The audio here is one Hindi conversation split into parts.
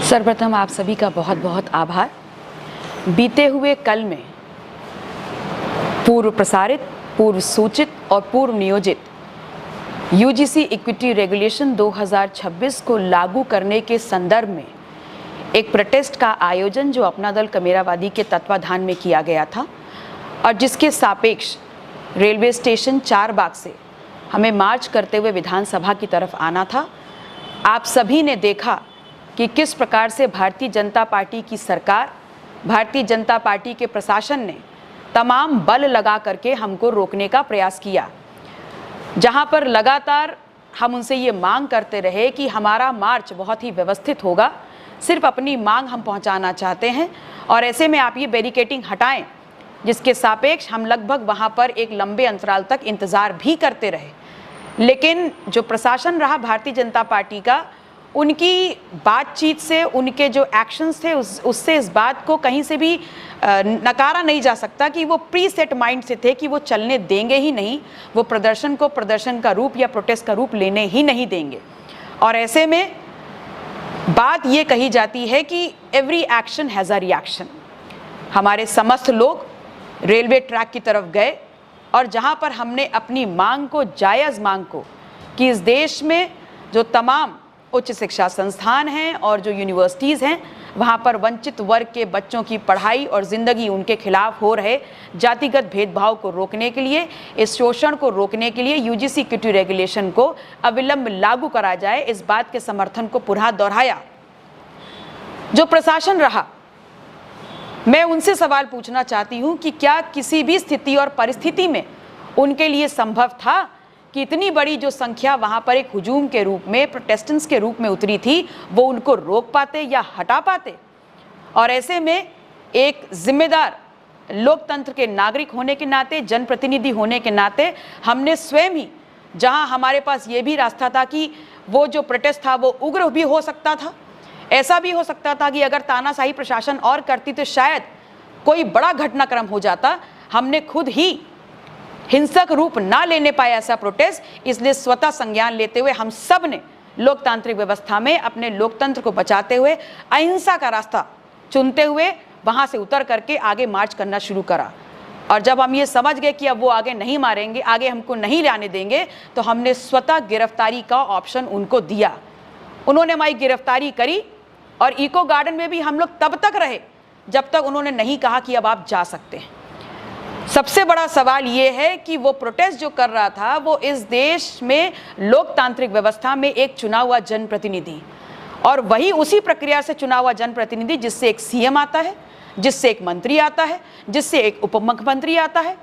सर्वप्रथम आप सभी का बहुत बहुत आभार। बीते हुए कल में पूर्व प्रसारित, पूर्व सूचित और पूर्व नियोजित यूजीसी इक्विटी रेगुलेशन 2026 को लागू करने के संदर्भ में एक प्रोटेस्ट का आयोजन जो अपना दल कमेरावादी के तत्वाधान में किया गया था और जिसके सापेक्ष रेलवे स्टेशन चारबाग से हमें मार्च करते हुए विधानसभा की तरफ आना था। आप सभी ने देखा कि किस प्रकार से भारतीय जनता पार्टी की सरकार, भारतीय जनता पार्टी के प्रशासन ने तमाम बल लगा करके हमको रोकने का प्रयास किया। जहां पर लगातार हम उनसे ये मांग करते रहे कि हमारा मार्च बहुत ही व्यवस्थित होगा, सिर्फ अपनी मांग हम पहुंचाना चाहते हैं और ऐसे में आप ये बैरिकेडिंग हटाएं, जिसके सापेक्ष हम लगभग वहां पर एक लंबे अंतराल तक इंतज़ार भी करते रहे। लेकिन जो प्रशासन रहा भारतीय जनता पार्टी का, उनकी बातचीत से, उनके जो एक्शंस थे उससे इस बात को कहीं से भी नकारा नहीं जा सकता कि वो प्री सेट माइंड से थे कि वो चलने देंगे ही नहीं, वो प्रदर्शन को प्रदर्शन का रूप या प्रोटेस्ट का रूप लेने ही नहीं देंगे। और ऐसे में बात ये कही जाती है कि every action has a reaction. हमारे समस्त लोग रेलवे ट्रैक की तरफ गए और जहाँ पर हमने अपनी मांग को, जायज़ मांग को, कि इस देश में जो तमाम उच्च शिक्षा संस्थान हैं और जो यूनिवर्सिटीज़ हैं, वहाँ पर वंचित वर्ग के बच्चों की पढ़ाई और ज़िंदगी, उनके खिलाफ हो रहे जातिगत भेदभाव को रोकने के लिए, इस शोषण को रोकने के लिए यूजीसी इक्विटी रेगुलेशन को अविलंब लागू करा जाए, इस बात के समर्थन को पुनः दोहराया। जो प्रशासन रहा, मैं उनसे सवाल पूछना चाहती हूँ कि क्या किसी भी स्थिति और परिस्थिति में उनके लिए संभव था कि इतनी बड़ी जो संख्या वहाँ पर एक हुजूम के रूप में, प्रोटेस्टेंट्स के रूप में उतरी थी, वो उनको रोक पाते या हटा पाते? और ऐसे में एक जिम्मेदार लोकतंत्र के नागरिक होने के नाते, जनप्रतिनिधि होने के नाते, हमने स्वयं ही, जहाँ हमारे पास ये भी रास्ता था कि वो जो प्रोटेस्ट था वो उग्र भी हो सकता था, ऐसा भी हो सकता था कि अगर तानाशाही प्रशासन और करती तो शायद कोई बड़ा घटनाक्रम हो जाता, हमने खुद ही हिंसक रूप ना लेने पाया ऐसा प्रोटेस्ट। इसलिए स्वतः संज्ञान लेते हुए हम सब ने लोकतांत्रिक व्यवस्था में अपने लोकतंत्र को बचाते हुए अहिंसा का रास्ता चुनते हुए वहां से उतर करके आगे मार्च करना शुरू करा। और जब हम ये समझ गए कि अब वो आगे नहीं मारेंगे, आगे हमको नहीं लाने देंगे, तो हमने स्वतः गिरफ्तारी का ऑप्शन उनको दिया। उन्होंने हमारी गिरफ्तारी करी और इको गार्डन में भी हम लोग तब तक रहे जब तक उन्होंने नहीं कहा कि अब आप जा सकते हैं। सबसे बड़ा सवाल ये है कि वो प्रोटेस्ट जो कर रहा था, वो इस देश में लोकतांत्रिक व्यवस्था में एक चुना हुआ जनप्रतिनिधि, और वही उसी प्रक्रिया से चुना हुआ जनप्रतिनिधि जिससे एक सीएम आता है, जिससे एक मंत्री आता है, जिससे एक उप मुख्यमंत्री आता है,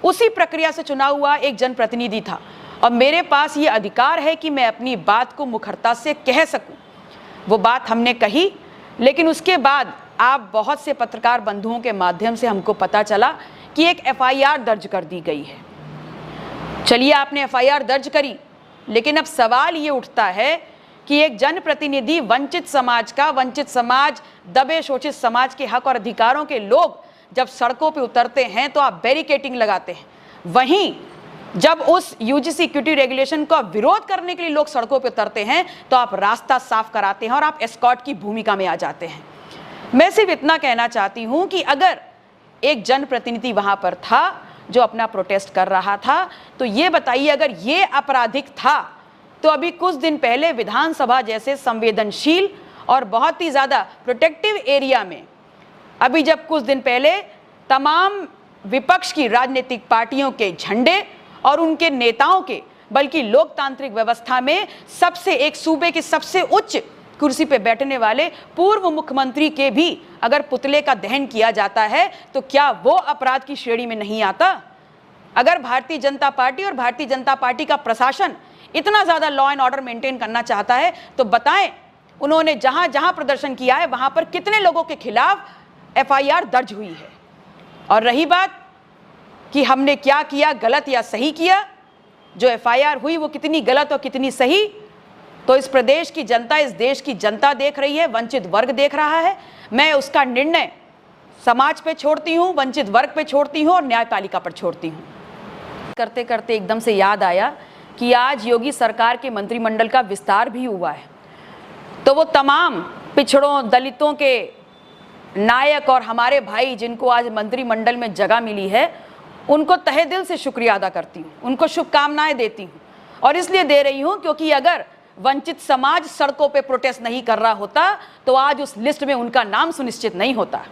उसी प्रक्रिया से चुना हुआ एक जनप्रतिनिधि था। और मेरे पास ये अधिकार है कि मैं अपनी बात को मुखरता से कह सकूं। वो बात हमने कही, लेकिन उसके बाद आप बहुत से पत्रकार बंधुओं के माध्यम से हमको पता चला कि एक एफआईआर दर्ज कर दी गई है। चलिए, आपने एफआईआर दर्ज करी, लेकिन अब सवाल ये उठता है कि एक जनप्रतिनिधि वंचित समाज का, वंचित समाज, दबे शोषित समाज के हक और अधिकारों के लोग जब सड़कों पे उतरते हैं तो आप बैरिकेडिंग लगाते हैं। वहीं जब उस यूजीसी इक्विटी रेगुलेशन का विरोध करने के लिए लोग सड़कों पे उतरते हैं तो आप रास्ता साफ कराते हैं और आप एस्कॉर्ट की भूमिका में आ जाते हैं। मैं सिर्फ इतना कहना चाहती हूं कि अगर एक जनप्रतिनिधि वहां पर था जो अपना प्रोटेस्ट कर रहा था, तो ये बताइए, अगर ये आपराधिक था तो अभी कुछ दिन पहले विधानसभा जैसे संवेदनशील और बहुत ही ज़्यादा प्रोटेक्टिव एरिया में, अभी जब कुछ दिन पहले तमाम विपक्ष की राजनीतिक पार्टियों के झंडे और उनके नेताओं के, बल्कि लोकतांत्रिक व्यवस्था में सबसे, एक सूबे की सबसे उच्च कुर्सी पे बैठने वाले पूर्व मुख्यमंत्री के भी अगर पुतले का दहन किया जाता है तो क्या वो अपराध की श्रेणी में नहीं आता? अगर भारतीय जनता पार्टी और भारतीय जनता पार्टी का प्रशासन इतना ज़्यादा लॉ एंड ऑर्डर मेंटेन करना चाहता है तो बताएं, उन्होंने जहां जहां प्रदर्शन किया है वहां पर कितने लोगों के खिलाफ एफआईआर दर्ज हुई है? और रही बात कि हमने क्या किया, गलत या सही किया, जो एफआईआर हुई वो कितनी गलत और कितनी सही, तो इस प्रदेश की जनता, इस देश की जनता देख रही है, वंचित वर्ग देख रहा है। मैं उसका निर्णय समाज पे छोड़ती हूँ, वंचित वर्ग पे छोड़ती हूँ और न्यायपालिका पर छोड़ती हूँ। करते करते एकदम से याद आया कि आज योगी सरकार के मंत्रिमंडल का विस्तार भी हुआ है, तो वो तमाम पिछड़ों, दलितों के नायक और हमारे भाई जिनको आज मंत्रिमंडल में जगह मिली है, उनको तहे दिल से शुक्रिया अदा करती हूँ, उनको शुभकामनाएं देती हूँ। और इसलिए दे रही हूँ क्योंकि अगर वंचित समाज सड़कों पे प्रोटेस्ट नहीं कर रहा होता तो आज उस लिस्ट में उनका नाम सुनिश्चित नहीं होता।